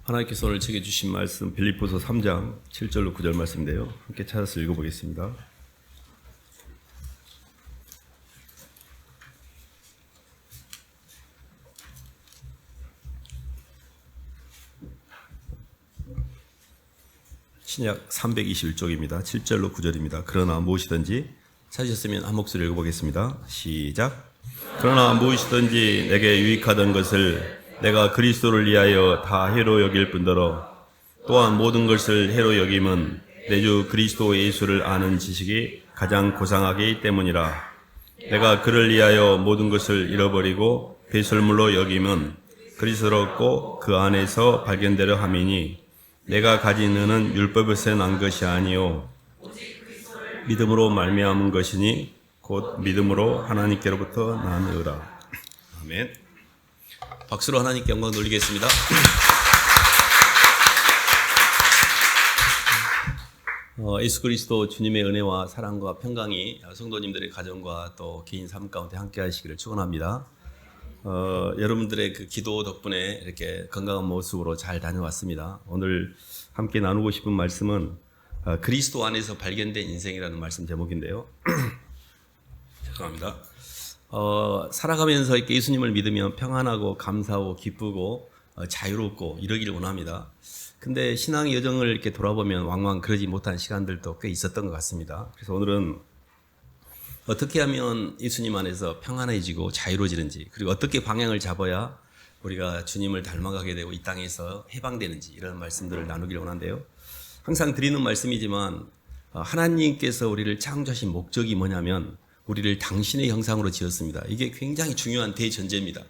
하나님께서 오늘 제게 주신 말씀 빌립보서 3장 7절로 9절 말씀인데요. 함께 찾아서 읽어보겠습니다. 신약 321쪽입니다. 7절로 9절입니다. 그러나 무엇이든지 찾으셨으면 한 목소리 읽어보겠습니다. 시작. 그러나 무엇이든지 내게 유익하던 것을 내가 그리스도를 위하여 다 해로 여길 뿐더러 또한 모든 것을 해로 여김은 내 주 그리스도 예수를 아는 지식이 가장 고상하기 때문이라. 내가 그를 위하여 모든 것을 잃어버리고 배설물로 여김은 그리스도를 얻고 그 안에서 발견되려 함이니 내가 가진 은은 율법에서 난 것이 아니요 믿음으로 말미암은 것이니 곧 믿음으로 하나님께로부터 난 의라. 아멘. 박수로 하나님께 영광 돌리겠습니다. 예수 그리스도 주님의 은혜와 사랑과 평강이 성도님들의 가정과 또 개인 삶 가운데 함께 하시기를 축원합니다. 여러분들의 그 기도 덕분에 이렇게 건강한 모습으로 잘 다녀왔습니다. 오늘 함께 나누고 싶은 말씀은 그리스도 안에서 발견된 인생이라는 말씀 제목인데요. 죄송합니다. 살아가면서 이렇게 예수님을 믿으면 평안하고 감사하고 기쁘고 자유롭고 이러기를 원합니다. 근데 신앙의 여정을 이렇게 돌아보면 왕왕 그러지 못한 시간들도 꽤 있었던 것 같습니다. 그래서 오늘은 어떻게 하면 예수님 안에서 평안해지고 자유로워지는지, 그리고 어떻게 방향을 잡아야 우리가 주님을 닮아가게 되고 이 땅에서 해방되는지, 이런 말씀들을 나누기를 원한데요. 항상 드리는 말씀이지만 하나님께서 우리를 창조하신 목적이 뭐냐면 우리를 당신의 형상으로 지었습니다. 이게 굉장히 중요한 대전제입니다.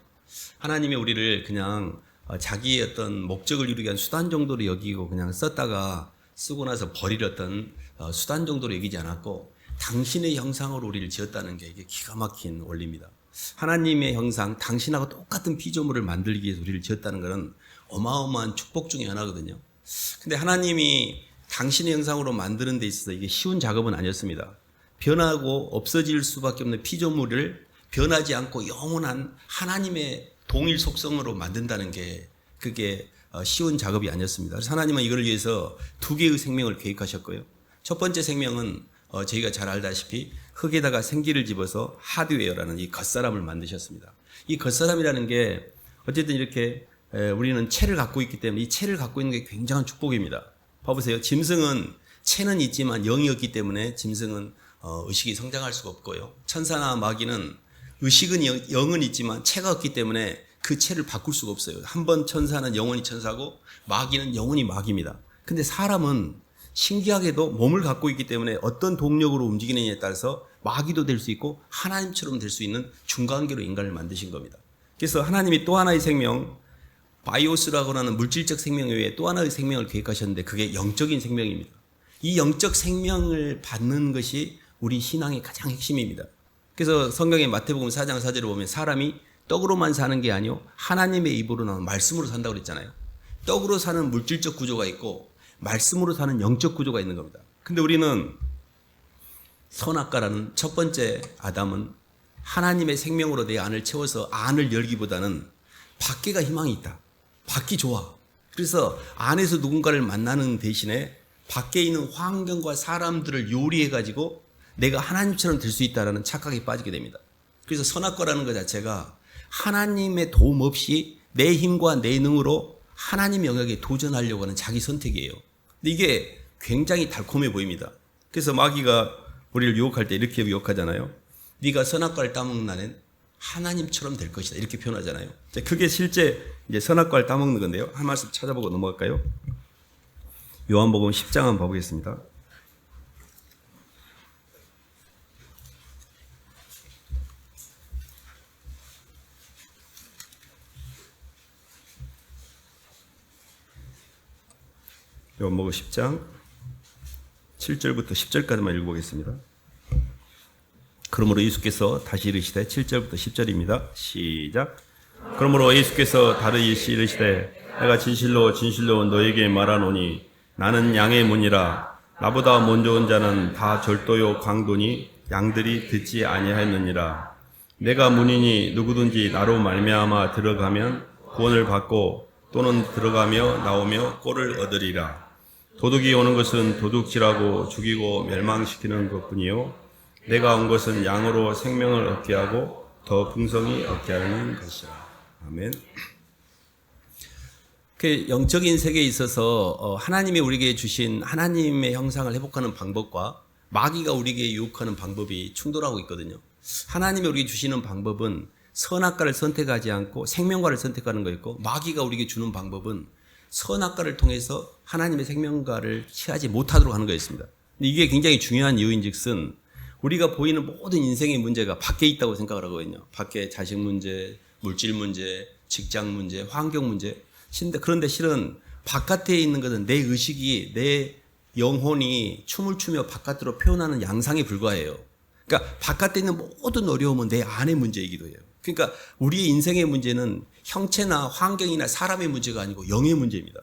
하나님이 우리를 그냥 자기의 어떤 목적을 이루기 위한 수단 정도로 여기고 그냥 썼다가 쓰고 나서 버릴 어떤 수단 정도로 여기지 않았고 당신의 형상으로 우리를 지었다는 게 이게 기가 막힌 원리입니다. 하나님의 형상, 당신하고 똑같은 피조물을 만들기 위해서 우리를 지었다는 것은 어마어마한 축복 중에 하나거든요. 근데 하나님이 당신의 형상으로 만드는 데 있어서 이게 쉬운 작업은 아니었습니다. 변하고 없어질 수밖에 없는 피조물을 변하지 않고 영원한 하나님의 동일 속성으로 만든다는 게 그게 쉬운 작업이 아니었습니다. 그래서 하나님은 이걸 위해서 두 개의 생명을 계획하셨고요. 첫 번째 생명은 저희가 잘 알다시피 흙에다가 생기를 집어서 하드웨어라는 이 겉사람을 만드셨습니다. 이 겉사람이라는 게 어쨌든 이렇게 우리는 체를 갖고 있기 때문에 이 체를 갖고 있는 게 굉장한 축복입니다. 봐보세요. 짐승은 체는 있지만 영이 없기 때문에 짐승은 의식이 성장할 수가 없고요. 천사나 마귀는 의식은 영은 있지만 체가 없기 때문에 그 체를 바꿀 수가 없어요. 한번 천사는 영원히 천사고 마귀는 영원히 마귀입니다. 근데 사람은 신기하게도 몸을 갖고 있기 때문에 어떤 동력으로 움직이느냐에 따라서 마귀도 될 수 있고 하나님처럼 될 수 있는 중간계로 인간을 만드신 겁니다. 그래서 하나님이 또 하나의 생명, 바이오스라고 하는 물질적 생명 외에 또 하나의 생명을 계획하셨는데 그게 영적인 생명입니다. 이 영적 생명을 받는 것이 우리 신앙의 가장 핵심입니다. 그래서 성경의 마태복음 4장 4절을 보면 사람이 떡으로만 사는 게 아니요 하나님의 입으로 나오는 말씀으로 산다고 그랬잖아요. 떡으로 사는 물질적 구조가 있고 말씀으로 사는 영적 구조가 있는 겁니다. 근데 우리는 선악과라는 첫 번째 아담은 하나님의 생명으로 내 안을 채워서 안을 열기보다는 밖에가 희망이 있다. 밖이 좋아. 그래서 안에서 누군가를 만나는 대신에 밖에 있는 환경과 사람들을 요리해가지고 내가 하나님처럼 될 수 있다라는 착각에 빠지게 됩니다. 그래서 선악과라는 것 자체가 하나님의 도움 없이 내 힘과 내 능으로 하나님 영역에 도전하려고 하는 자기 선택이에요. 근데 이게 굉장히 달콤해 보입니다. 그래서 마귀가 우리를 유혹할 때 이렇게 유혹하잖아요. 네가 선악과를 따먹는 날엔 하나님처럼 될 것이다. 이렇게 표현하잖아요. 그게 실제 이제 선악과를 따먹는 건데요. 한 말씀 찾아보고 넘어갈까요? 요한복음 10장 한번 봐보겠습니다. 요한복음 10장 7절부터 10절까지만 읽어보겠습니다. 그러므로 예수께서 다시 이르시되 7절부터 10절입니다. 시작. 그러므로 예수께서 다시 이르시되 내가 진실로 진실로 너에게 말하노니 나는 양의 문이라. 나보다 먼저 온 자는 다 절도요 강도니 양들이 듣지 아니하였느니라. 내가 문이니 누구든지 나로 말미암아 들어가면 구원을 받고 또는 들어가며 나오며 꼴을 얻으리라. 도둑이 오는 것은 도둑질하고 죽이고 멸망시키는 것뿐이요 내가 온 것은 양으로 생명을 얻게 하고 더 풍성히 얻게 하는 것이라. 아멘. 그 영적인 세계에 있어서 하나님이 우리에게 주신 하나님의 형상을 회복하는 방법과 마귀가 우리에게 유혹하는 방법이 충돌하고 있거든요. 하나님이 우리에게 주시는 방법은 선악과를 선택하지 않고 생명과를 선택하는 거였고, 마귀가 우리에게 주는 방법은 선악과를 통해서 하나님의 생명과를 취하지 못하도록 하는 거였습니다. 근데 이게 굉장히 중요한 이유인즉슨 우리가 보이는 모든 인생의 문제가 밖에 있다고 생각을 하거든요. 밖에 자식 문제, 물질 문제, 직장 문제, 환경 문제. 그런데 실은 바깥에 있는 것은 내 의식이, 내 영혼이 춤을 추며 바깥으로 표현하는 양상에 불과해요. 그러니까 바깥에 있는 모든 어려움은 내 안의 문제이기도 해요. 그러니까 우리의 인생의 문제는 형체나 환경이나 사람의 문제가 아니고 영의 문제입니다.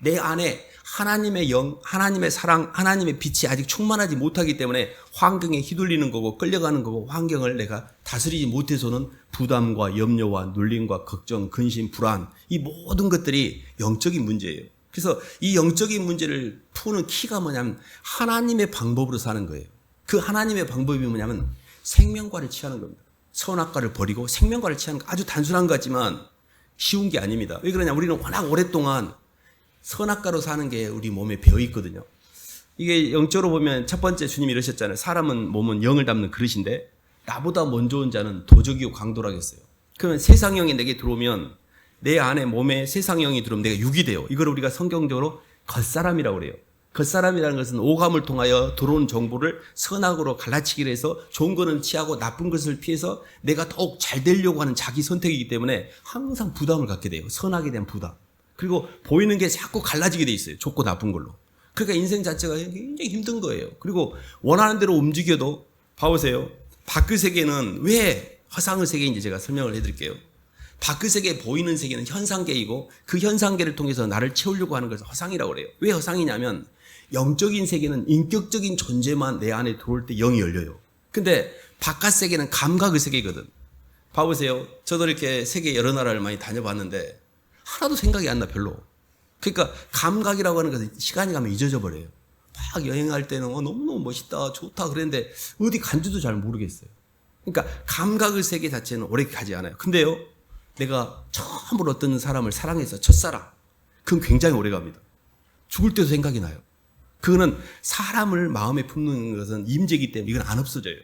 내 안에 하나님의 영, 하나님의 사랑, 하나님의 빛이 아직 충만하지 못하기 때문에 환경에 휘둘리는 거고 끌려가는 거고, 환경을 내가 다스리지 못해서는 부담과 염려와 눌림과 걱정, 근심, 불안, 이 모든 것들이 영적인 문제예요. 그래서 이 영적인 문제를 푸는 키가 뭐냐면 하나님의 방법으로 사는 거예요. 그 하나님의 방법이 뭐냐면 생명과를 취하는 겁니다. 선악과를 버리고 생명과를 취하는 거. 아주 단순한 것 같지만 쉬운 게 아닙니다. 왜 그러냐, 우리는 워낙 오랫동안 선악과로 사는 게 우리 몸에 배어 있거든요. 이게 영적으로 보면 첫 번째 주님이 이러셨잖아요. 사람은 몸은 영을 담는 그릇인데 나보다 먼저 온 자는 도적이요 강도라겠어요. 그러면 세상영이 내게 들어오면 내 안에 몸에 세상영이 들어오면 내가 육이 돼요. 이걸 우리가 성경적으로 겉사람이라고 그래요. 겉사람이라는 것은 오감을 통하여 들어온 정보를 선악으로 갈라치기를 해서 좋은 것은 취하고 나쁜 것을 피해서 내가 더욱 잘 되려고 하는 자기 선택이기 때문에 항상 부담을 갖게 돼요. 선악에 대한 부담. 그리고 보이는 게 자꾸 갈라지게 돼 있어요. 좋고 나쁜 걸로. 그러니까 인생 자체가 굉장히 힘든 거예요. 그리고 원하는 대로 움직여도 봐보세요. 밖의 세계는 왜 허상의 세계인지 제가 설명을 해드릴게요. 밖의 세계, 보이는 세계는 현상계이고 그 현상계를 통해서 나를 채우려고 하는 것을 허상이라고 그래요. 왜 허상이냐면 영적인 세계는 인격적인 존재만 내 안에 들어올 때 영이 열려요. 근데 바깥 세계는 감각의 세계거든. 봐보세요. 저도 이렇게 세계 여러 나라를 많이 다녀봤는데 하나도 생각이 안 나, 별로. 그러니까 감각이라고 하는 것은 시간이 가면 잊어져 버려요. 막 여행할 때는 너무너무 멋있다, 좋다 그랬는데 어디 간지도 잘 모르겠어요. 그러니까 감각의 세계 자체는 오래 가지 않아요. 근데요, 내가 처음으로 어떤 사람을 사랑해서 첫사랑, 그건 굉장히 오래 갑니다. 죽을 때도 생각이 나요. 그거는 사람을 마음에 품는 것은 임재이기 때문에 이건 안 없어져요.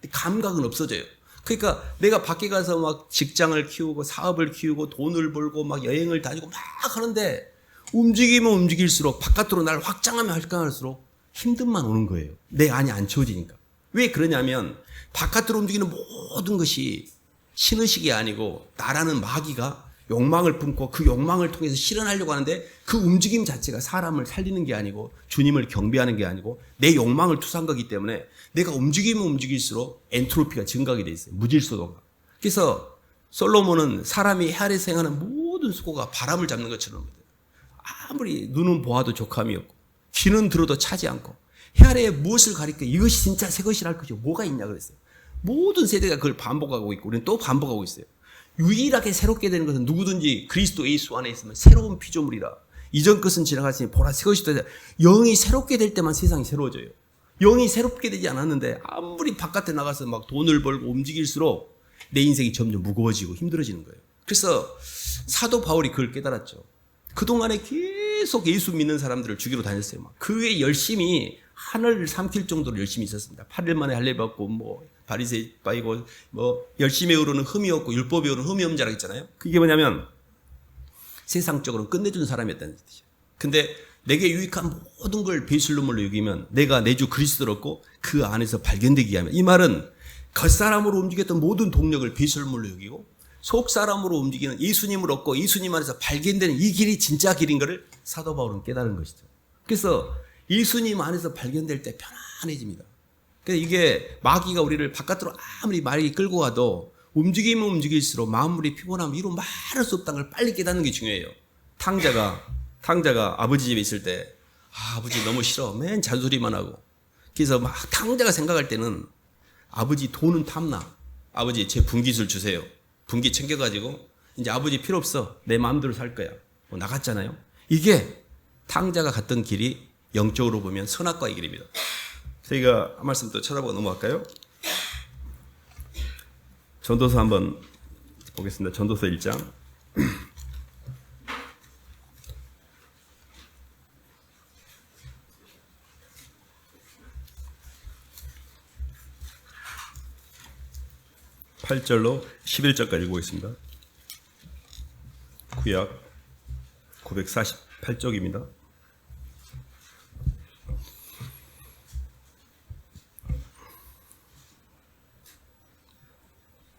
감각은 없어져요. 그러니까 내가 밖에 가서 막 직장을 키우고 사업을 키우고 돈을 벌고 막 여행을 다니고 막 하는데 움직이면 움직일수록 바깥으로 날 확장하면 확장할수록 힘듦만 오는 거예요. 내 안이 안 채워지니까. 왜 그러냐면 바깥으로 움직이는 모든 것이 신의식이 아니고 나라는 마귀가 욕망을 품고 그 욕망을 통해서 실현하려고 하는데 그 움직임 자체가 사람을 살리는 게 아니고 주님을 경배하는 게 아니고 내 욕망을 투사한 거기 때문에 내가 움직이면 움직일수록 엔트로피가 증가하게 돼 있어요. 무질서도가. 그래서 솔로몬은 사람이 해 아래에서 행하는 모든 수고가 바람을 잡는 것처럼 아무리 눈은 보아도 족함이 없고 귀는 들어도 차지 않고 해 아래에 무엇을 가리켜 이것이 진짜 새 것이랄 것이 뭐가 있냐 그랬어요. 모든 세대가 그걸 반복하고 있고 우리는 또 반복하고 있어요. 유일하게 새롭게 되는 것은 누구든지 그리스도 예수 안에 있으면 새로운 피조물이라. 이전 것은 지나갔으니 보라 새 것이 되자. 영이 새롭게 될 때만 세상이 새로워져요. 영이 새롭게 되지 않았는데 아무리 바깥에 나가서 막 돈을 벌고 움직일수록 내 인생이 점점 무거워지고 힘들어지는 거예요. 그래서 사도 바울이 그걸 깨달았죠. 그동안에 계속 예수 믿는 사람들을 죽이러 다녔어요. 막. 그에 열심히 하늘을 삼킬 정도로 열심히 있었습니다. 8일 만에 할례 받고 바리새인 빠이고 열심히 의로는 흠이 없고 율법에 의로는 흠이 없는 자라고 했잖아요. 그게 뭐냐면 세상적으로 끝내주는 사람이었다는 뜻이에요. 근데 내게 유익한 모든 걸 배설물로 여기면 내가 내 주 그리스도를 얻고 그 안에서 발견되게 하면, 이 말은 겉사람으로 움직였던 모든 동력을 배설물로 여기고 속사람으로 움직이는 예수님을 얻고 예수님 안에서 발견되는 이 길이 진짜 길인 것을 사도 바울은 깨달은 것이죠. 그래서 예수님 안에서 발견될 때 편안해집니다. 그래서 이게 마귀가 우리를 바깥으로 아무리 많이 끌고 가도 움직이면 움직일수록 마음물이 피곤하면 이루 말할 수 없다는 걸 빨리 깨닫는 게 중요해요. 탕자가 아버지 집에 있을 때 아버지 너무 싫어. 맨 잔소리만 하고. 그래서 막 탕자가 생각할 때는 아버지 돈은 탐나. 아버지 제 분깃을 주세요. 분깃 챙겨가지고 이제 아버지 필요 없어. 내 마음대로 살 거야. 나갔잖아요. 이게 탕자가 갔던 길이 영적으로 보면 선악과의 길입니다. 저희가 한 말씀 또 쳐다보고 넘어갈까요? 전도서 한번 보겠습니다. 전도서 1장. (8절로) (11절까지) 보겠습니다. 구약 948쪽입니다.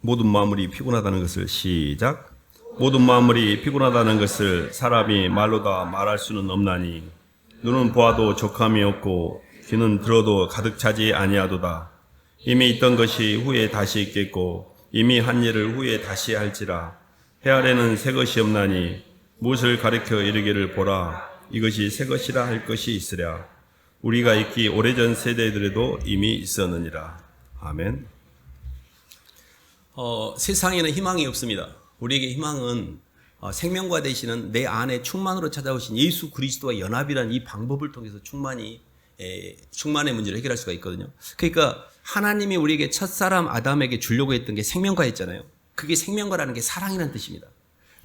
모든 만물이 피곤하다는 것을 시작. 모든 만물이 피곤하다는 것을 사람이 말로 다 말할 수는 없나니 눈은 보아도 족함이 없고 귀는 들어도 가득 차지 아니하도다. 이미 있던 것이 후에 다시 있겠고 이미 한 일을 후에 다시 할지라. 해 아래는 새 것이 없나니 무엇을 가리켜 이르기를 보라 이것이 새 것이라 할 것이 있으랴. 우리가 있기 오래전 세대들에도 이미 있었느니라. 아멘. 세상에는 희망이 없습니다. 우리에게 희망은 생명과 되시는 내 안에 충만으로 찾아오신 예수 그리스도와 연합이라는 이 방법을 통해서 충만의 문제를 해결할 수가 있거든요. 그러니까 하나님이 우리에게 첫사람 아담에게 주려고 했던 게 생명과였잖아요. 그게 생명과라는 게 사랑이라는 뜻입니다.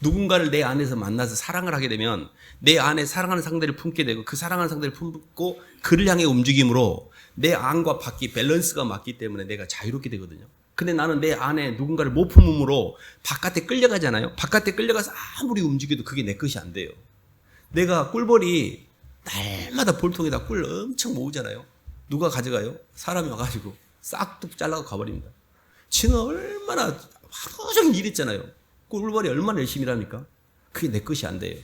누군가를 내 안에서 만나서 사랑을 하게 되면 내 안에 사랑하는 상대를 품게 되고 그 사랑하는 상대를 품고 그를 향해 움직임으로 내 안과 밖이 밸런스가 맞기 때문에 내가 자유롭게 되거든요. 근데 나는 내 안에 누군가를 못 품음으로 바깥에 끌려가잖아요. 바깥에 끌려가서 아무리 움직여도 그게 내 것이 안 돼요. 내가 꿀벌이 날마다 볼통에다 꿀 엄청 모으잖아요. 누가 가져가요? 사람이 와가지고 싹둑 잘라고 가버립니다. 지는 얼마나 하루 종일 일했잖아요. 꿀벌이 얼마나 열심히 일합니까? 그게 내 것이 안 돼요.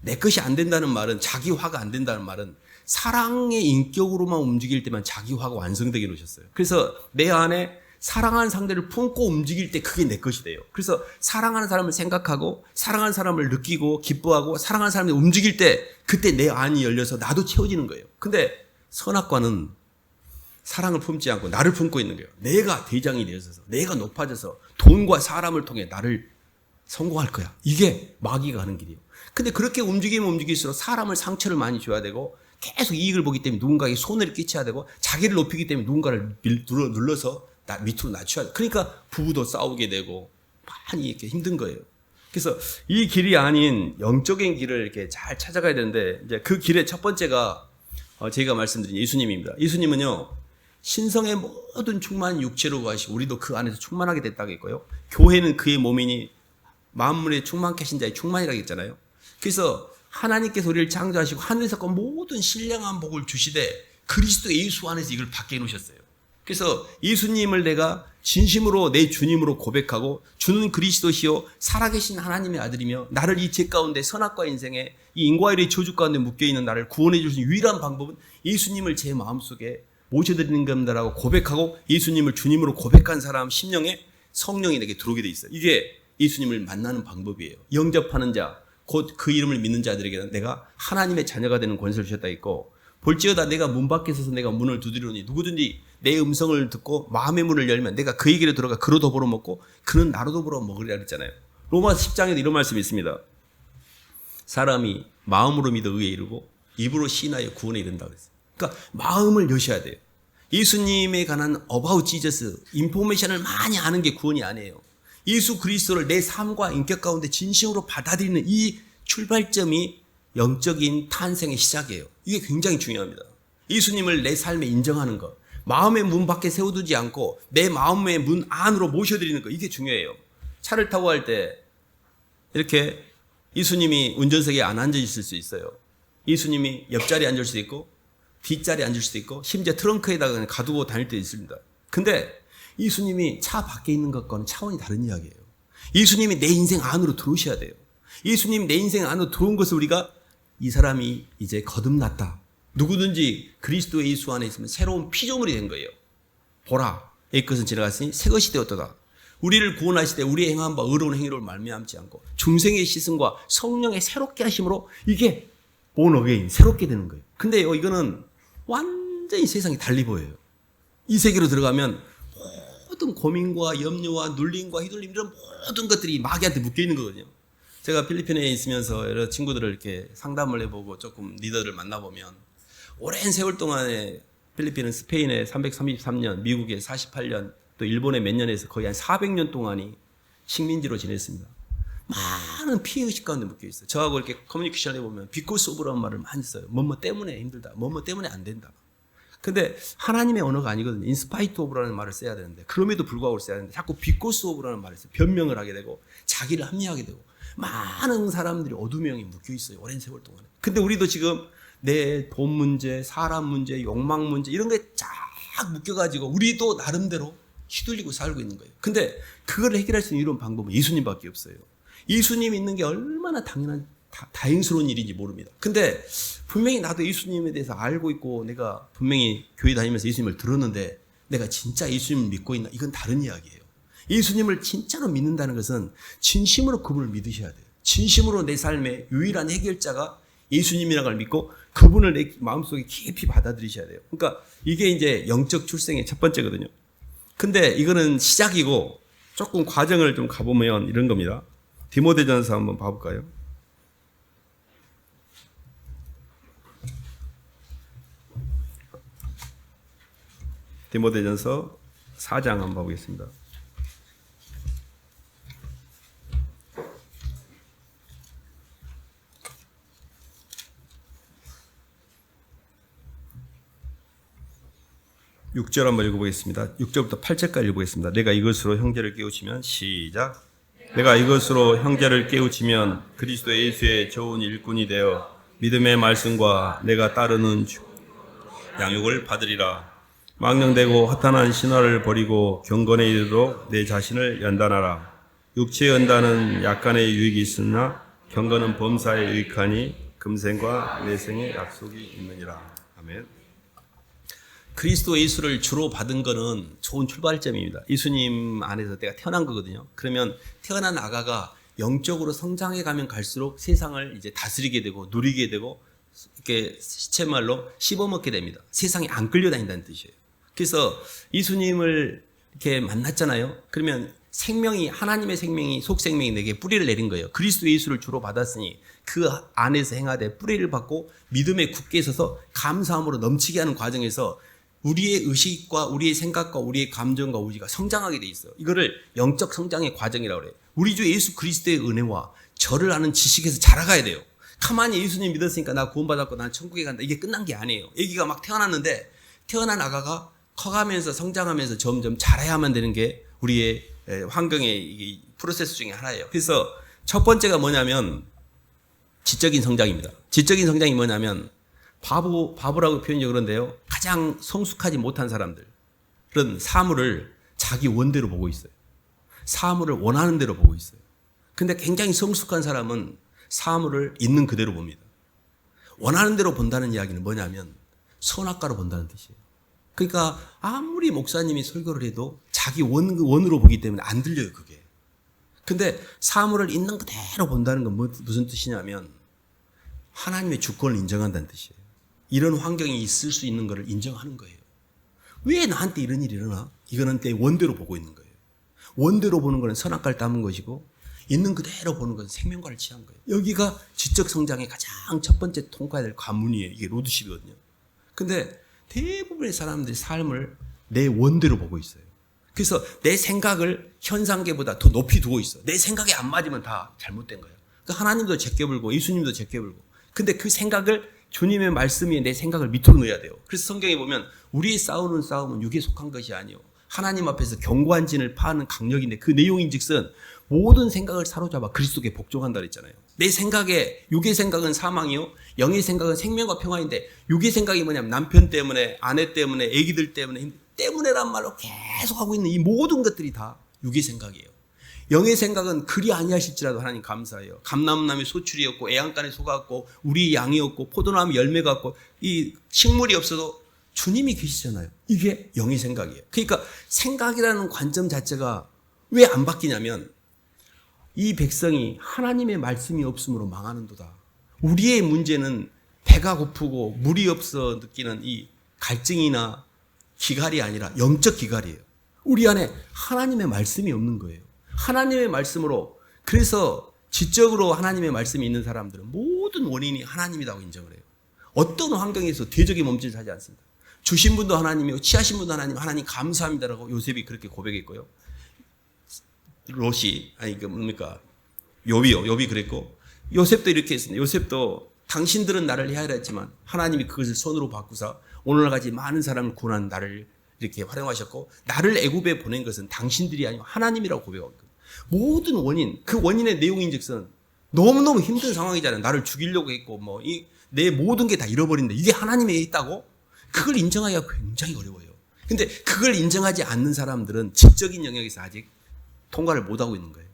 내 것이 안 된다는 말은, 자기화가 안 된다는 말은 사랑의 인격으로만 움직일 때만 자기화가 완성되게 놓으셨어요. 그래서 내 안에 사랑하는 상대를 품고 움직일 때 그게 내 것이 돼요. 그래서 사랑하는 사람을 생각하고 사랑하는 사람을 느끼고 기뻐하고 사랑하는 사람이 움직일 때 그때 내 안이 열려서 나도 채워지는 거예요. 근데 선악과는 사랑을 품지 않고 나를 품고 있는 거예요. 내가 대장이 되어서 내가 높아져서 돈과 사람을 통해 나를 성공할 거야. 이게 마귀가 가는 길이에요. 근데 그렇게 움직이면 움직일수록 사람을 상처를 많이 줘야 되고 계속 이익을 보기 때문에 누군가에게 손해를 끼쳐야 되고 자기를 높이기 때문에 누군가를 눌러서 밑으로 낮춰야 돼. 그러니까 부부도 싸우게 되고 많이 이렇게 힘든 거예요. 그래서 이 길이 아닌 영적인 길을 이렇게 잘 찾아가야 되는데 이제 그 길의 첫 번째가 제가 말씀드린 예수님입니다. 예수님은요 신성의 모든 충만한 육체로 구하시고 우리도 그 안에서 충만하게 됐다고 했고요. 교회는 그의 몸이니 만물에 충만케 하신 자의 충만이라고 했잖아요. 그래서 하나님께서 우리를 창조하시고 하늘에서 모든 신령한 복을 주시되 그리스도 예수 안에서 이걸 받게 해놓으셨어요. 그래서 예수님을 내가 진심으로 내 주님으로 고백하고 주는 그리스도시요 살아계신 하나님의 아들이며 나를 이 죄 가운데 선악과 인생에 이 인과율의 저주 가운데 묶여있는 나를 구원해 주신 유일한 방법은 예수님을 제 마음속에 모셔드리는 겁니다라고 고백하고 예수님을 주님으로 고백한 사람 심령에 성령이 내게 들어오게 돼 있어요. 이게 예수님을 만나는 방법이에요. 영접하는 자, 곧 그 이름을 믿는 자들에게는 내가 하나님의 자녀가 되는 권세를 주셨다 있고 볼지어다 내가 문 밖에 서서 내가 문을 두드리니 누구든지 내 음성을 듣고 마음의 문을 열면 내가 그에게로 들어가 그로 더불어 먹고 그는 나로 더불어 먹으리라 그랬잖아요. 로마서 10장에도 이런 말씀이 있습니다. 사람이 마음으로 믿어 의에 이르고 입으로 시인하여 구원에 이른다고 그랬어요. 그러니까 마음을 여셔야 돼요. 예수님에 관한 about Jesus 인포메이션을 많이 아는 게 구원이 아니에요. 예수 그리스도를 내 삶과 인격 가운데 진심으로 받아들이는 이 출발점이 영적인 탄생의 시작이에요. 이게 굉장히 중요합니다. 예수님을 내 삶에 인정하는 것, 마음의 문 밖에 세워두지 않고 내 마음의 문 안으로 모셔드리는 것, 이게 중요해요. 차를 타고 갈 때 이렇게 예수님이 운전석에 안 앉아 있을 수 있어요. 예수님이 옆자리에 앉을 수도 있고 뒷자리에 앉을 수도 있고 심지어 트렁크에다가 가두고 다닐 때도 있습니다. 근데 예수님이 차 밖에 있는 것과는 차원이 다른 이야기예요. 예수님이 내 인생 안으로 들어오셔야 돼요. 예수님 내 인생 안으로 들어온 것을 우리가 이 사람이 이제 거듭났다. 누구든지 그리스도 예수 안에 있으면 새로운 피조물이 된 거예요. 보라, 옛 것은 지나갔으니 새 것이 되었도다. 우리를 구원하실 때 우리의 행함과 의로운 행위로 말미암지 않고 중생의 시승과 성령의 새롭게 하심으로 이게 born again, 새롭게 되는 거예요. 근데요, 이거는 완전히 세상이 달리 보여요. 이 세계로 들어가면 모든 고민과 염려와 눌림과 휘둘림 이런 모든 것들이 마귀한테 묶여 있는 거거든요. 제가 필리핀에 있으면서 여러 친구들을 이렇게 상담을 해보고 조금 리더를 만나보면 오랜 세월 동안에 필리핀은 스페인에 333년, 미국에 48년, 또 일본에 몇 년에서 거의 한 400년 동안이 식민지로 지냈습니다. 많은 피해의식 가운데 묶여 있어요. 저하고 이렇게 커뮤니케이션 해보면 because of라는 말을 많이 써요. 뭐뭐 때문에 힘들다. 뭐뭐 때문에 안 된다. 근데 하나님의 언어가 아니거든요. in spite of라는 말을 써야 되는데 그럼에도 불구하고 써야 되는데 자꾸 because of라는 말을 써요. 변명을 하게 되고 자기를 합리화하게 되고 많은 사람들이 어두명이 묶여 있어요. 오랜 세월 동안에. 근데 우리도 지금 내 돈 문제, 사람 문제, 욕망 문제 이런 게 쫙 묶여가지고 우리도 나름대로 휘둘리고 살고 있는 거예요. 근데 그걸 해결할 수 있는 이런 방법은 예수님밖에 없어요. 예수님 있는 게 얼마나 당연한 다행스러운 일인지 모릅니다. 근데 분명히 나도 예수님에 대해서 알고 있고 내가 분명히 교회 다니면서 예수님을 들었는데 내가 진짜 예수님을 믿고 있나? 이건 다른 이야기예요. 예수님을 진짜로 믿는다는 것은 진심으로 그분을 믿으셔야 돼요. 진심으로 내 삶의 유일한 해결자가 예수님이라는 걸 믿고 그분을 내 마음속에 깊이 받아들이셔야 돼요. 그러니까 이게 이제 영적 출생의 첫 번째거든요. 근데 이거는 시작이고 조금 과정을 좀 가보면 이런 겁니다. 디모데전서 한번 봐볼까요? 디모데전서 4장 한번 봐보겠습니다. 육 절 한번 읽어보겠습니다. 6절부터 8절까지 읽어보겠습니다. 내가 이것으로 형제를 깨우치면 시작. 내가 이것으로 형제를 깨우치면 그리스도 예수의 좋은 일꾼이 되어 믿음의 말씀과 내가 따르는 양육을 받으리라. 망령되고 허탄한 신화를 버리고 경건에 이르도록 내 자신을 연단하라. 육체의 연단은 약간의 유익이 있으나 경건은 범사에 유익하니 금생과 내생의 약속이 있느니라. 아멘. 그리스도 예수를 주로 받은 거는 좋은 출발점입니다. 예수님 안에서 내가 태어난 거거든요. 그러면 태어난 아가가 영적으로 성장해 가면 갈수록 세상을 이제 다스리게 되고 누리게 되고 이렇게 시체말로 씹어먹게 됩니다. 세상에 안 끌려다닌다는 뜻이에요. 그래서 예수님을 이렇게 만났잖아요. 그러면 생명이 하나님의 생명이 속생명이 내게 뿌리를 내린 거예요. 그리스도 예수를 주로 받았으니 그 안에서 행하되 뿌리를 받고 믿음에 굳게 서서 감사함으로 넘치게 하는 과정에서 우리의 의식과 우리의 생각과 우리의 감정과 우리가 성장하게 돼 있어요. 이거를 영적 성장의 과정이라고 그래요. 우리 주 예수 그리스도의 은혜와 저를 아는 지식에서 자라가야 돼요. 가만히 예수님 믿었으니까 나 구원받았고 난 천국에 간다. 이게 끝난 게 아니에요. 아기가 막 태어났는데 태어난 아가가 커가면서 성장하면서 점점 자라야만 되는 게 우리의 환경의 프로세스 중에 하나예요. 그래서 첫 번째가 뭐냐면 지적인 성장입니다. 지적인 성장이 뭐냐면 바보라고 표현이 그런데요. 가장 성숙하지 못한 사람들은 사물을 자기 원대로 보고 있어요. 사물을 원하는 대로 보고 있어요. 근데 굉장히 성숙한 사람은 사물을 있는 그대로 봅니다. 원하는 대로 본다는 이야기는 뭐냐면 선악과로 본다는 뜻이에요. 그러니까 아무리 목사님이 설교를 해도 자기 원으로 보기 때문에 안 들려요, 그게. 근데 사물을 있는 그대로 본다는 건 무슨 뜻이냐면 하나님의 주권을 인정한다는 뜻이에요. 이런 환경이 있을 수 있는 것을 인정하는 거예요. 왜 나한테 이런 일이 일어나? 이거는 내 원대로 보고 있는 거예요. 원대로 보는 것은 선악과를 담은 것이고 있는 그대로 보는 것은 생명과를 취한 거예요. 여기가 지적 성장의 가장 첫 번째 통과해야 될 관문이에요. 이게 로드십이거든요. 근데 대부분의 사람들이 삶을 내 원대로 보고 있어요. 그래서 내 생각을 현상계보다 더 높이 두고 있어요. 내 생각에 안 맞으면 다 잘못된 거예요. 그러니까 하나님도 제껴불고 예수님도 제껴불고. 근데 그 생각을 주님의 말씀이 내 생각을 밑으로 넣어야 돼요. 그래서 성경에 보면 우리의 싸우는 싸움은 육에 속한 것이 아니요 하나님 앞에서 견고한 진을 파는 강력인데 그 내용인즉슨 모든 생각을 사로잡아 그리스도께 복종한다 그랬잖아요. 내 생각에 육의 생각은 사망이요 영의 생각은 생명과 평화인데 육의 생각이 뭐냐면 남편 때문에 아내 때문에 아기들 때문에란 말로 계속 하고 있는 이 모든 것들이 다 육의 생각이에요. 영의 생각은 그리 아니하실지라도 하나님 감사해요. 감람나무의 소출이었고 애양간에 속았고 우리 양이었고 포도나무 열매가 없고 이 식물이 없어도 주님이 계시잖아요. 이게 영의 생각이에요. 그러니까 생각이라는 관점 자체가 왜 안 바뀌냐면 이 백성이 하나님의 말씀이 없으므로 망하는도다. 우리의 문제는 배가 고프고 물이 없어 느끼는 이 갈증이나 기갈이 아니라 영적 기갈이에요. 우리 안에 하나님의 말씀이 없는 거예요. 하나님의 말씀으로 그래서 지적으로 하나님의 말씀이 있는 사람들은 모든 원인이 하나님이라고 인정을 해요. 어떤 환경에서 대적의 몸짓을 하지 않습니다. 주신 분도 하나님이고 취하신 분도 하나님, 하나님 감사합니다라고 요셉이 그렇게 고백했고요. 욥이 그랬고, 요셉도 이렇게 했습니다. 요셉도 당신들은 나를 해하려 했지만 하나님이 그것을 손으로 바꾸사 오늘날까지 많은 사람을 구원한 나를 이렇게 활용하셨고, 나를 애굽에 보낸 것은 당신들이 아니고 하나님이라고 고백하고 있거든요. 모든 원인, 그 원인의 내용인즉슨 너무너무 힘든 상황이잖아요. 나를 죽이려고 했고 내 모든 게 다 잃어버린다. 이게 하나님에 있다고? 그걸 인정하기가 굉장히 어려워요. 근데 그걸 인정하지 않는 사람들은 지적인 영역에서 아직 통과를 못하고 있는 거예요.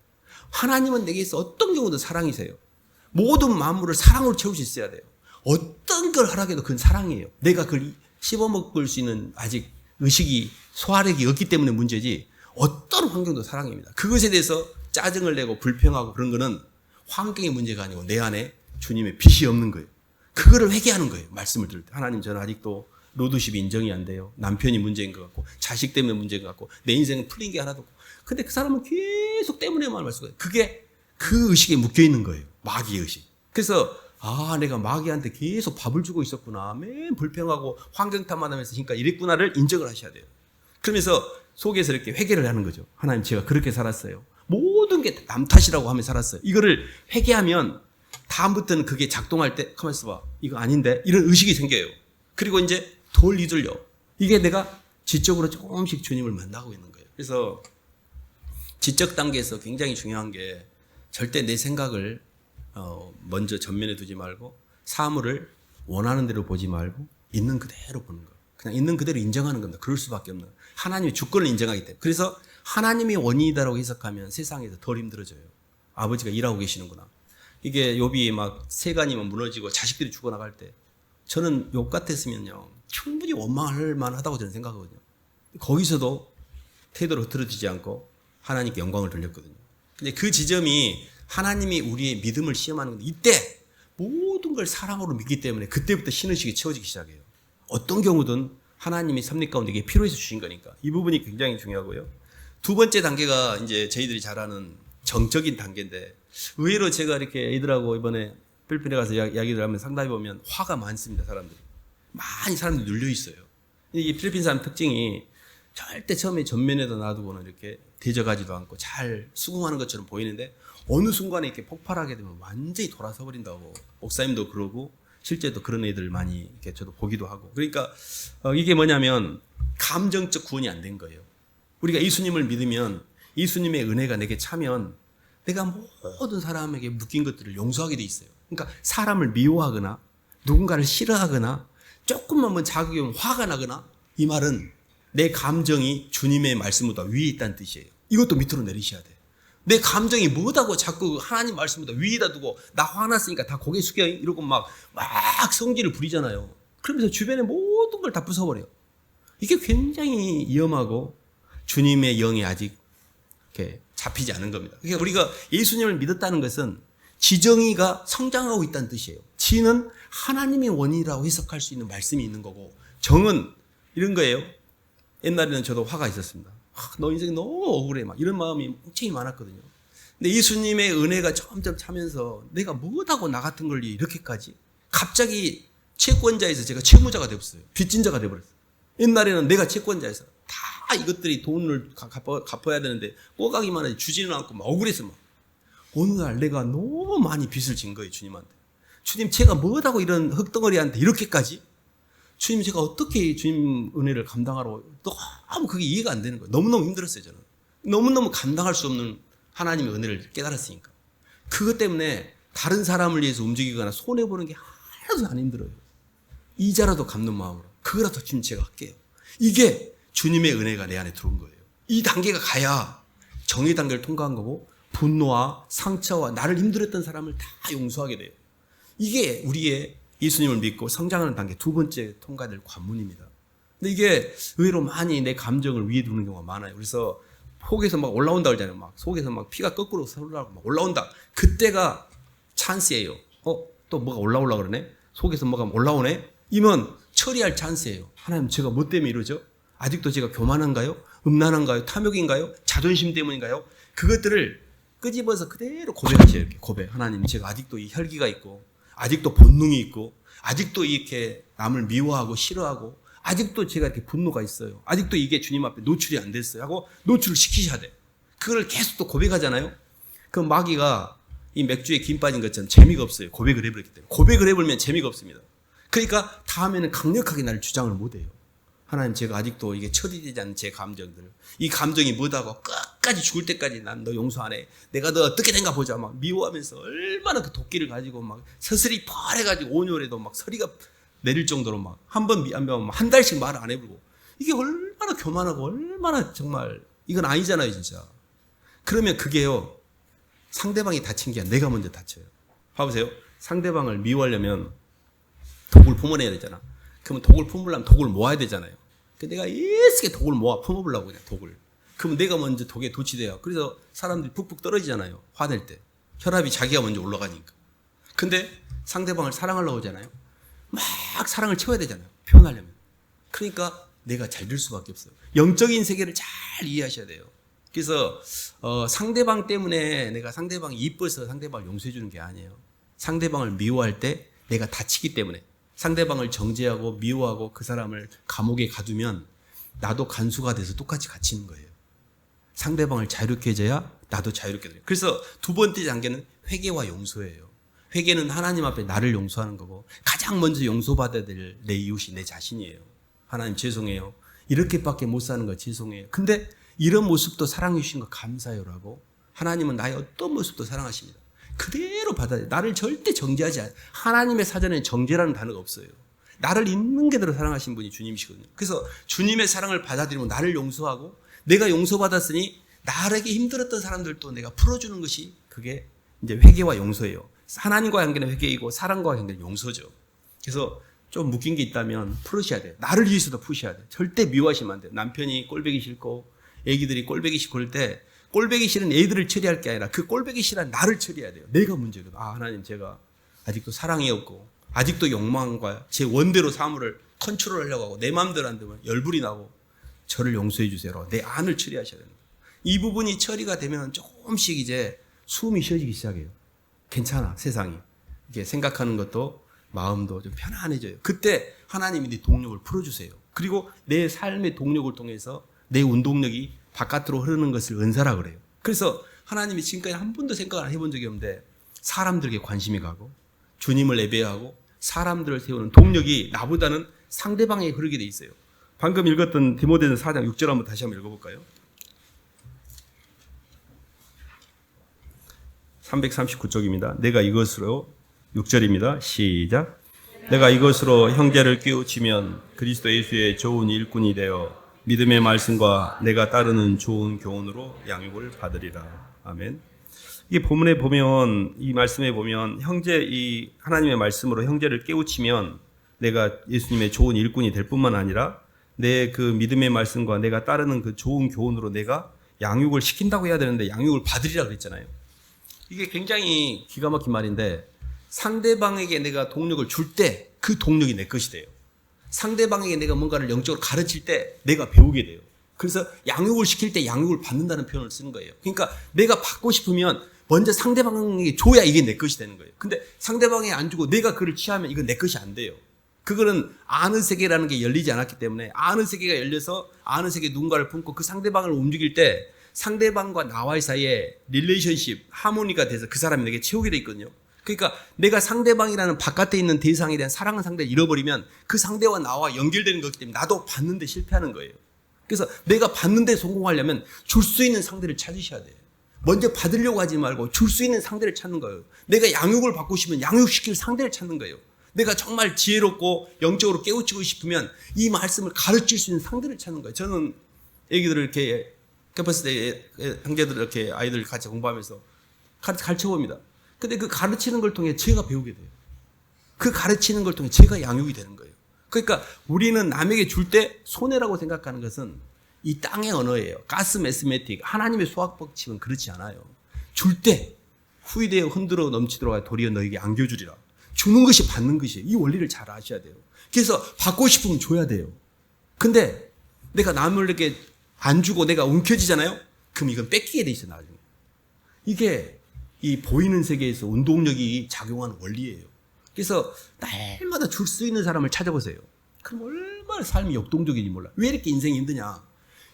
하나님은 내게서 어떤 경우도 사랑이세요. 모든 만물을 사랑으로 채울 수 있어야 돼요. 어떤 걸 하라고 해도 그건 사랑이에요. 내가 그걸 씹어먹을 수 있는 아직 의식이, 소화력이 없기 때문에 문제지, 어떤 환경도 사랑입니다. 그것에 대해서 짜증을 내고 불평하고 그런 거는 환경의 문제가 아니고 내 안에 주님의 빛이 없는 거예요. 그거를 회개하는 거예요. 말씀을 들을 때. 하나님, 저는 아직도 로드십이 인정이 안 돼요. 남편이 문제인 것 같고 자식 때문에 문제인 것 같고 내 인생은 풀린 게 하나도 없고. 근데 그 사람은 계속 때문에만 말씀해요. 그게 그 의식에 묶여 있는 거예요. 마귀의 의식. 그래서 내가 마귀한테 계속 밥을 주고 있었구나. 맨 불평하고 환경 탓만하면서 그러니까 이랬구나를 인정을 하셔야 돼요. 그러면서 속에서 이렇게 회개를 하는 거죠. 하나님, 제가 그렇게 살았어요. 모든 게 남 탓이라고 하며 살았어요. 이거를 회개하면 다음부터는 그게 작동할 때 가만히 있어봐. 이거 아닌데? 이런 의식이 생겨요. 그리고 이제 돌 이들려. 이게 내가 지적으로 조금씩 주님을 만나고 있는 거예요. 그래서 지적 단계에서 굉장히 중요한 게 절대 내 생각을 먼저 전면에 두지 말고 사물을 원하는 대로 보지 말고 있는 그대로 보는 거예요. 그냥 있는 그대로 인정하는 겁니다. 그럴 수밖에 없는. 하나님의 주권을 인정하기 때문에. 그래서 하나님이 원인이다라고 해석하면 세상에서 덜 힘들어져요. 아버지가 일하고 계시는구나. 이게 욥이 막 세간이 무너지고 자식들이 죽어나갈 때 저는 욥 같았으면요 충분히 원망할 만하다고 저는 생각하거든요. 거기서도 태도를 흐트러지지 않고 하나님께 영광을 돌렸거든요. 근데 그 지점이 하나님이 우리의 믿음을 시험하는 건데, 이때 모든 걸 사랑으로 믿기 때문에 그때부터 신의식이 채워지기 시작해요. 어떤 경우든 하나님이 섭리 가운데 이게 필요해서 주신 거니까 이 부분이 굉장히 중요하고요. 두 번째 단계가 이제 저희들이 잘 아는 정적인 단계인데, 의외로 제가 이렇게 애들하고 이번에 필리핀에 가서 이야기를 하면 상담해 보면 화가 많습니다. 사람들이 눌려 있어요. 이 필리핀 사람 특징이 절대 처음에 전면에다 놔두고는 이렇게 대적하지도 않고 잘 수긍하는 것처럼 보이는데 어느 순간에 이렇게 폭발하게 되면 완전히 돌아서 버린다고 목사님도 그러고 실제도 그런 애들 많이 이렇게 저도 보기도 하고. 그러니까 이게 뭐냐면 감정적 구원이 안 된 거예요. 우리가 예수님을 믿으면 예수님의 은혜가 내게 차면 내가 모든 사람에게 묶인 것들을 용서하게 돼 있어요. 그러니까 사람을 미워하거나 누군가를 싫어하거나 조금만 자극이 오면 화가 나거나, 이 말은 내 감정이 주님의 말씀보다 위에 있다는 뜻이에요. 이것도 밑으로 내리셔야 돼. 내 감정이 뭐다고 자꾸 하나님 말씀보다 위에다 두고 나 화났으니까 다 고개 숙여 이러고 막 성질을 부리잖아요. 그러면서 주변의 모든 걸 다 부숴버려요. 이게 굉장히 위험하고 주님의 영이 아직 이렇게 잡히지 않은 겁니다. 그러니까 우리가 예수님을 믿었다는 것은 지정의가 성장하고 있다는 뜻이에요. 지는 하나님의 원이라고 해석할 수 있는 말씀이 있는 거고, 정은 이런 거예요. 옛날에는 저도 화가 있었습니다. 너 인생이 너무 억울해. 막 이런 마음이 굉장히 많았거든요. 근데 예수님의 은혜가 점점 차면서 내가 뭐하고 나 같은 걸 이렇게까지, 갑자기 채권자에서 제가 채무자가 되었어요. 빚진자가 되어버렸어요. 옛날에는 내가 채권자에서 다 이것들이 돈을 갚아야 되는데 꼬가기만 하지 주지는 않고 막 억울해서 막. 어느 날 내가 너무 많이 빚을 진 거예요, 주님한테. 주님, 제가 뭐하고 이런 흙덩어리한테 이렇게까지? 주님, 제가 어떻게 주님 은혜를 감당하러, 너무 그게 이해가 안 되는 거예요. 너무너무 힘들었어요, 저는. 너무너무 감당할 수 없는 하나님의 은혜를 깨달았으니까. 그것 때문에 다른 사람을 위해서 움직이거나 손해보는 게 하나도 안 힘들어요. 이자라도 갚는 마음으로. 그거라도 주님 제가 할게요. 이게 주님의 은혜가 내 안에 들어온 거예요. 이 단계가 가야 정의 단계를 통과한 거고, 분노와 상처와 나를 힘들었던 사람을 다 용서하게 돼요. 이게 우리의 예수님을 믿고 성장하는 단계 두 번째 통과될 관문입니다. 근데 이게 의외로 많이 내 감정을 위에 두는 경우가 많아요. 그래서 속에서 막 올라온다 그러잖아요. 막 속에서 막 피가 거꾸로 서르라고 막 올라온다. 그때가 찬스예요. 또 뭐가 올라오려 그러네? 속에서 뭐가 올라오네? 이면 처리할 찬스예요. 하나님, 제가 뭐 때문에 이러죠? 아직도 제가 교만한가요? 음란한가요? 탐욕인가요? 자존심 때문인가요? 그것들을 끄집어서 그대로 고백하셔요. 이렇게 고백. 하나님, 제가 아직도 이 혈기가 있고, 아직도 본능이 있고, 아직도 이렇게 남을 미워하고 싫어하고, 아직도 제가 이렇게 분노가 있어요. 아직도 이게 주님 앞에 노출이 안 됐어요. 하고 노출을 시키셔야 돼. 그걸 계속 또 고백하잖아요. 그럼 마귀가 이 맥주에 김 빠진 것처럼 재미가 없어요. 고백을 해버렸기 때문에. 고백을 해버리면 재미가 없습니다. 그러니까 다음에는 강력하게 나를 주장을 못해요. 하나님, 제가 아직도 이게 처리되지 않는 제 감정들, 이 감정이 뭐다고 끝까지 죽을 때까지 난 너 용서 안 해. 내가 너 어떻게 된가 보자. 막 미워하면서 얼마나 그 도끼를 가지고 막 서슬이 펄해가지고 온열해도 막 서리가 내릴 정도로 막 한 번 미안하면 한 달씩 말을 안 해보고, 이게 얼마나 교만하고 얼마나 정말 이건 아니잖아요, 진짜. 그러면 그게요, 상대방이 다친 게 아니라 내가 먼저 다쳐요. 봐보세요. 상대방을 미워하려면 독을 품어내야 되잖아. 그러면 독을 품으려면 독을 모아야 되잖아요. 내가 애쓰게 독을 모아 품어보려고 그냥 독을. 그러면 내가 먼저 독에 도취돼요. 그래서 사람들이 푹푹 떨어지잖아요. 화낼 때. 혈압이 자기가 먼저 올라가니까. 근데 상대방을 사랑하려고 하잖아요. 막 사랑을 채워야 되잖아요. 표현하려면. 그러니까 내가 잘 될 수밖에 없어요. 영적인 세계를 잘 이해하셔야 돼요. 그래서 상대방 때문에 내가 상대방이 이뻐서 상대방을 용서해 주는 게 아니에요. 상대방을 미워할 때 내가 다치기 때문에, 상대방을 정죄하고 미워하고 그 사람을 감옥에 가두면 나도 간수가 돼서 똑같이 갇히는 거예요. 상대방을 자유롭게 해줘야 나도 자유롭게 돼요. 그래서 두 번째 단계는 회개와 용서예요. 회개는 하나님 앞에 나를 용서하는 거고, 가장 먼저 용서받아야 될 내 이웃이 내 자신이에요. 하나님 죄송해요. 이렇게밖에 못 사는 거 죄송해요. 근데 이런 모습도 사랑해 주신 거 감사해요라고, 하나님은 나의 어떤 모습도 사랑하십니다. 그대로 받아야 돼. 나를 절대 정죄하지 않아요. 하나님의 사전에 정죄라는 단어가 없어요. 나를 있는 그대로 사랑하신 분이 주님이시거든요. 그래서 주님의 사랑을 받아들이고 나를 용서하고, 내가 용서받았으니 나에게 힘들었던 사람들도 내가 풀어주는 것이, 그게 이제 회개와 용서예요. 하나님과의 관계는 회개이고 사랑과의 관계는 용서죠. 그래서 좀 묶인 게 있다면 풀으셔야 돼요. 나를 위해서도 푸셔야 돼요. 절대 미워하시면 안 돼요. 남편이 꼴보기 싫고 애기들이 꼴보기 싫고 그럴 때 꼴보기 싫은 애들을 처리할 게 아니라 그 꼴보기 싫은 나를 처리해야 돼요. 내가 문제거든. 아, 하나님, 제가 아직도 사랑이 없고 아직도 욕망과 제 원대로 사물을 컨트롤하려고 하고 내 마음대로 안 되면 열불이 나고 저를 용서해 주세요. 내 안을 처리하셔야 됩니다. 이 부분이 처리가 되면 조금씩 이제 숨이 쉬어지기 시작해요. 괜찮아, 세상이. 이게 생각하는 것도 마음도 좀 편안해져요. 그때 하나님이 내 동력을 풀어주세요. 그리고 내 삶의 동력을 통해서 내 운동력이 바깥으로 흐르는 것을 은사라 그래요. 그래서 하나님이 지금까지 한 번도 생각을 해본 적이 없는데 사람들에게 관심이 가고 주님을 예배하고 사람들을 세우는 동력이 나보다는 상대방에게 흐르게 돼 있어요. 방금 읽었던 디모데전서 4장 6절 한번 다시 한번 읽어볼까요? 339쪽입니다. 내가 이것으로 6절입니다. 시작. 내가 이것으로 형제를 깨우치면 그리스도 예수의 좋은 일꾼이 되어 믿음의 말씀과 내가 따르는 좋은 교훈으로 양육을 받으리라. 아멘. 이 본문에 보면, 이 말씀에 보면 이 하나님의 말씀으로 형제를 깨우치면 내가 예수님의 좋은 일꾼이 될 뿐만 아니라 내 그 믿음의 말씀과 내가 따르는 그 좋은 교훈으로 내가 양육을 시킨다고 해야 되는데 양육을 받으리라 그랬잖아요. 이게 굉장히 기가 막힌 말인데, 상대방에게 내가 동력을 줄 때 그 동력이 내 것이 돼요. 상대방에게 내가 뭔가를 영적으로 가르칠 때 내가 배우게 돼요. 그래서 양육을 시킬 때 양육을 받는다는 표현을 쓰는 거예요. 그러니까 내가 받고 싶으면 먼저 상대방에게 줘야 이게 내 것이 되는 거예요. 근데 상대방에게 안 주고 내가 그를 취하면 이건 내 것이 안 돼요. 그거는 아는 세계라는 게 열리지 않았기 때문에, 아는 세계가 열려서 아는 세계 누군가를 품고 그 상대방을 움직일 때 상대방과 나와의 사이에 릴레이션십, 하모니가 돼서 그 사람이 내게 채우게 돼 있거든요. 그러니까 내가 상대방이라는 바깥에 있는 대상에 대한 사랑하는 상대를 잃어버리면 그 상대와 나와 연결되는 거기 때문에 나도 받는데 실패하는 거예요. 그래서 내가 받는데 성공하려면 줄 수 있는 상대를 찾으셔야 돼요. 먼저 받으려고 하지 말고 줄 수 있는 상대를 찾는 거예요. 내가 양육을 받고 싶으면 양육시킬 상대를 찾는 거예요. 내가 정말 지혜롭고 영적으로 깨우치고 싶으면 이 말씀을 가르칠 수 있는 상대를 찾는 거예요. 저는 애기들을 이렇게 캠퍼스 때 형제들 이렇게 아이들 같이 공부하면서 가르쳐 봅니다. 근데 그 가르치는 걸 통해 제가 배우게 돼요. 그 가르치는 걸 통해 제가 양육이 되는 거예요. 그러니까 우리는 남에게 줄 때 손해라고 생각하는 것은 이 땅의 언어예요. 가스 매스매틱, 하나님의 수학 법칙은 그렇지 않아요. 줄 때 후이되어 흔들어 넘치도록 도리어 너에게 안겨주리라. 주는 것이 받는 것이에요. 이 원리를 잘 아셔야 돼요. 그래서 받고 싶으면 줘야 돼요. 근데 내가 남에게 안 주고 내가 움켜쥐잖아요? 그럼 이건 뺏기게 돼 있어, 나중에. 이게 이 보이는 세계에서 운동력이 작용하는 원리예요. 그래서 날마다 줄 수 있는 사람을 찾아보세요. 그럼 얼마나 삶이 역동적인지 몰라. 왜 이렇게 인생이 힘드냐?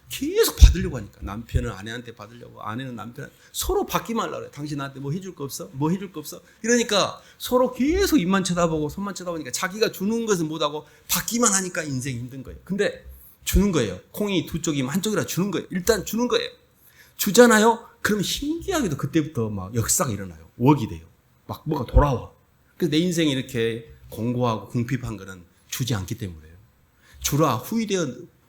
계속 받으려고 하니까. 남편은 아내한테 받으려고, 아내는 남편한테 서로 받기만 하려고 그래. 당신 나한테 뭐 해줄 거 없어? 뭐 해줄 거 없어? 이러니까 서로 계속 입만 쳐다보고 손만 쳐다보니까 자기가 주는 것은 못하고 받기만 하니까 인생이 힘든 거예요. 근데 주는 거예요. 콩이 두 쪽이면 한쪽이라 주는 거예요. 일단 주는 거예요. 주잖아요? 그럼 신기하게도 그때부터 막 역사가 일어나요. 웍이 돼요. 막 뭐가 돌아와. 그래서 내 인생이 이렇게 공고하고 궁핍한 거는 주지 않기 때문이에요. 주라 후이되어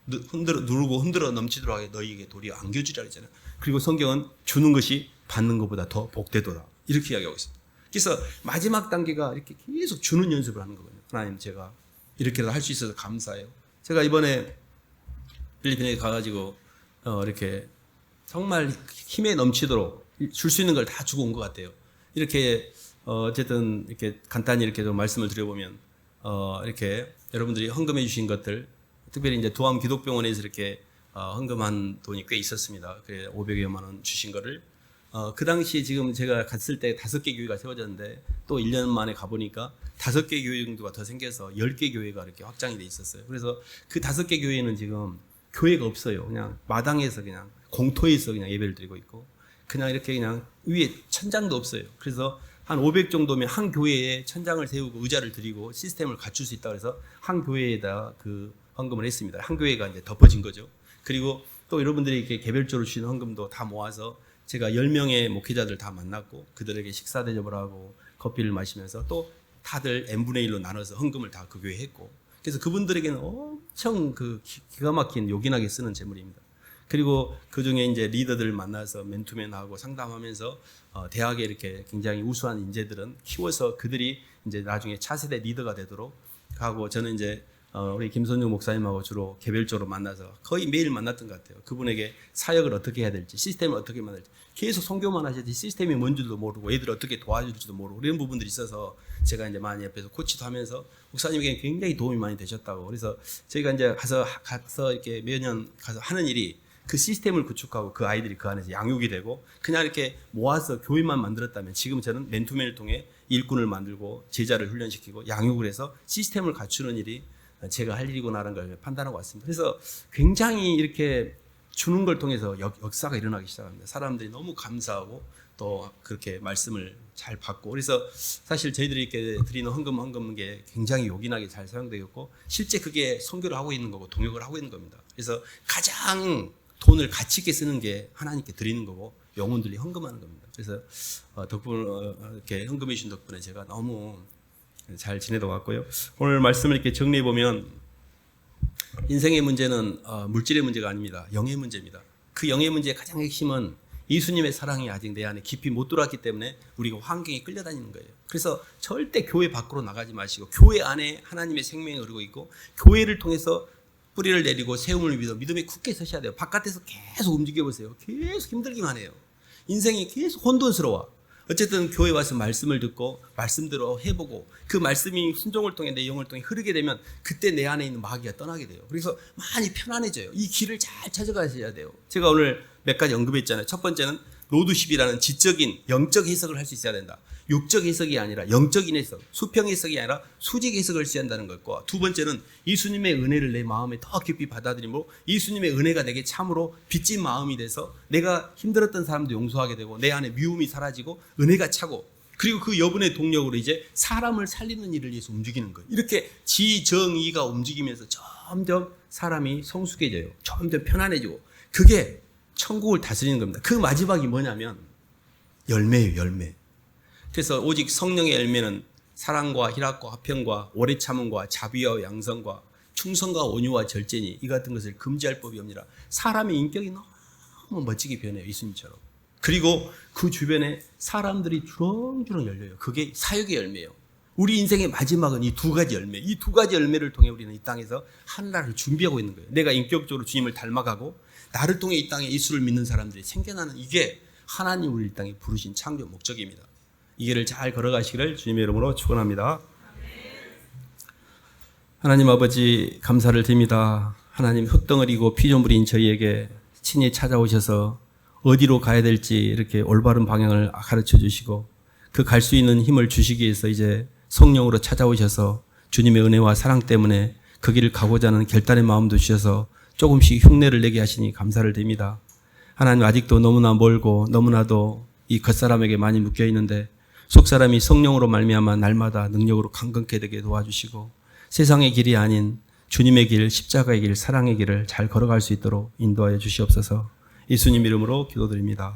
누르고 흔들어 넘치도록 하게 너희에게 도리어 안겨주리라 했잖아요. 그리고 성경은 주는 것이 받는 것보다 더 복되도다. 이렇게 이야기하고 있습니다. 그래서 마지막 단계가 이렇게 계속 주는 연습을 하는 거거든요. 하나님 제가 이렇게라도 할 수 있어서 감사해요. 제가 이번에 필리핀에 가가지고 이렇게 정말 힘에 넘치도록 줄 수 있는 걸 다 주고 온 것 같아요. 이렇게 어쨌든 이렇게 간단히 이렇게 좀 말씀을 드려보면 이렇게 여러분들이 헌금해 주신 것들, 특별히 이제 도암 기독병원에서 이렇게 헌금한 돈이 꽤 있었습니다. 그래 500여만 원 주신 거를 그 당시 지금 제가 갔을 때 5개 교회가 세워졌는데 또 1년 만에 가보니까 5개 교회 정도가 더 생겨서 10개 교회가 이렇게 확장이 돼 있었어요. 그래서 그 5개 교회는 지금 교회가 없어요. 그냥 마당에서 그냥 공터에서 그냥 예배를 드리고 있고 그냥 이렇게 그냥 위에 천장도 없어요. 그래서 한 500 정도면 한 교회에 천장을 세우고 의자를 드리고 시스템을 갖출 수 있다고 해서 한 교회에다 그 헌금을 했습니다. 한 교회가 이제 덮어진 거죠. 그리고 또 여러분들이 이렇게 개별적으로 주시는 헌금도 다 모아서 제가 10명의 목회자들 다 만났고 그들에게 식사 대접을 하고 커피를 마시면서 또 다들 n분의 1로 나눠서 헌금을 다 그 교회에 했고 그래서 그분들에게는 엄청 그 기가 막힌 요긴하게 쓰는 재물입니다. 그리고 그 중에 이제 리더들 만나서 맨투맨하고 상담하면서 대학에 이렇게 굉장히 우수한 인재들은 키워서 그들이 이제 나중에 차세대 리더가 되도록 하고 저는 이제 우리 김선중 목사님하고 주로 개별적으로 만나서 거의 매일 만났던 것 같아요. 그분에게 사역을 어떻게 해야 될지, 시스템을 어떻게 만들지 계속 선교만 하셔야지 시스템이 뭔지도 모르고 애들 어떻게 도와줄지도 모르고 이런 부분들이 있어서 제가 이제 많이 옆에서 코치도 하면서 목사님에게 굉장히 도움이 많이 되셨다고. 그래서 저희가 이제 가서 이렇게 매년 가서 하는 일이 그 시스템을 구축하고 그 아이들이 그 안에서 양육이 되고 그냥 이렇게 모아서 교회만 만들었다면 지금 저는 맨투맨을 통해 일꾼을 만들고 제자를 훈련시키고 양육을 해서 시스템을 갖추는 일이 제가 할 일이구나라는 걸 판단하고 왔습니다. 그래서 굉장히 이렇게 주는 걸 통해서 역사가 일어나기 시작합니다. 사람들이 너무 감사하고 또 그렇게 말씀을 잘 받고 그래서 사실 저희들이 이렇게 드리는 헌금 게 굉장히 요긴하게 잘 사용되었고 실제 그게 선교를 하고 있는 거고 동역을 하고 있는 겁니다. 그래서 가장 돈을 가치 있게 쓰는 게 하나님께 드리는 거고 영혼들이 헌금하는 겁니다. 그래서 덕분에 이렇게 헌금해 주신 덕분에 제가 너무 잘 지내다 왔고요. 오늘 말씀을 이렇게 정리해 보면 인생의 문제는 물질의 문제가 아닙니다. 영의 문제입니다. 그 영의 문제의 가장 핵심은 예수님의 사랑이 아직 내 안에 깊이 못 들어왔기 때문에 우리가 환경에 끌려다니는 거예요. 그래서 절대 교회 밖으로 나가지 마시고 교회 안에 하나님의 생명이 흐르고 있고 교회를 통해서 뿌리를 내리고 세움을 믿어 믿음에 굳게 서셔야 돼요. 바깥에서 계속 움직여 보세요. 계속 힘들기만 해요. 인생이 계속 혼돈스러워. 어쨌든 교회 와서 말씀을 듣고 말씀대로 해보고 그 말씀이 순종을 통해 내 영을 통해 흐르게 되면 그때 내 안에 있는 마귀가 떠나게 돼요. 그래서 많이 편안해져요. 이 길을 잘 찾아가셔야 돼요. 제가 오늘 몇 가지 언급했잖아요. 첫 번째는 로드십이라는 지적인 영적 해석을 할 수 있어야 된다. 육적 해석이 아니라 영적인 해석, 수평 해석이 아니라 수직 해석을 해야 한다는 것과 두 번째는 예수님의 은혜를 내 마음에 더 깊이 받아들이고 예수님의 은혜가 내게 참으로 빚진 마음이 돼서 내가 힘들었던 사람도 용서하게 되고 내 안에 미움이 사라지고 은혜가 차고 그리고 그 여분의 동력으로 이제 사람을 살리는 일을 위해서 움직이는 거예요. 이렇게 지정의가 움직이면서 점점 사람이 성숙해져요. 점점 편안해지고 그게 천국을 다스리는 겁니다. 그 마지막이 뭐냐면 열매예요. 열매. 그래서 오직 성령의 열매는 사랑과 희락과 화평과 오래 참음과 자비와 양성과 충성과 온유와 절제니 이 같은 것을 금지할 법이 없니라. 사람의 인격이 너무 멋지게 변해요. 예수님처럼. 그리고 그 주변에 사람들이 주렁주렁 열려요. 그게 사역의 열매예요. 우리 인생의 마지막은 이 두 가지 열매. 이 두 가지 열매를 통해 우리는 이 땅에서 하늘나라를 준비하고 있는 거예요. 내가 인격적으로 주님을 닮아가고 나를 통해 이 땅에 예수를 믿는 사람들이 생겨나는 이게 하나님 우리 이 땅에 부르신 창조 목적입니다. 이 길을 잘 걸어가시기를 주님의 이름으로 축원합니다. 하나님 아버지 감사를 드립니다. 하나님 흙덩어리고 피조물인 저희에게 친히 찾아오셔서 어디로 가야 될지 이렇게 올바른 방향을 가르쳐 주시고 그 갈 수 있는 힘을 주시기 위해서 이제 성령으로 찾아오셔서 주님의 은혜와 사랑 때문에 그 길을 가고자 하는 결단의 마음도 주셔서 조금씩 흉내를 내게 하시니 감사를 드립니다. 하나님 아직도 너무나 멀고 너무나도 이 겉사람에게 많이 묶여 있는데 속사람이 성령으로 말미암아 날마다 능력으로 강건케 되게 도와주시고 세상의 길이 아닌 주님의 길, 십자가의 길, 사랑의 길을 잘 걸어갈 수 있도록 인도하여 주시옵소서. 예수님 이름으로 기도드립니다.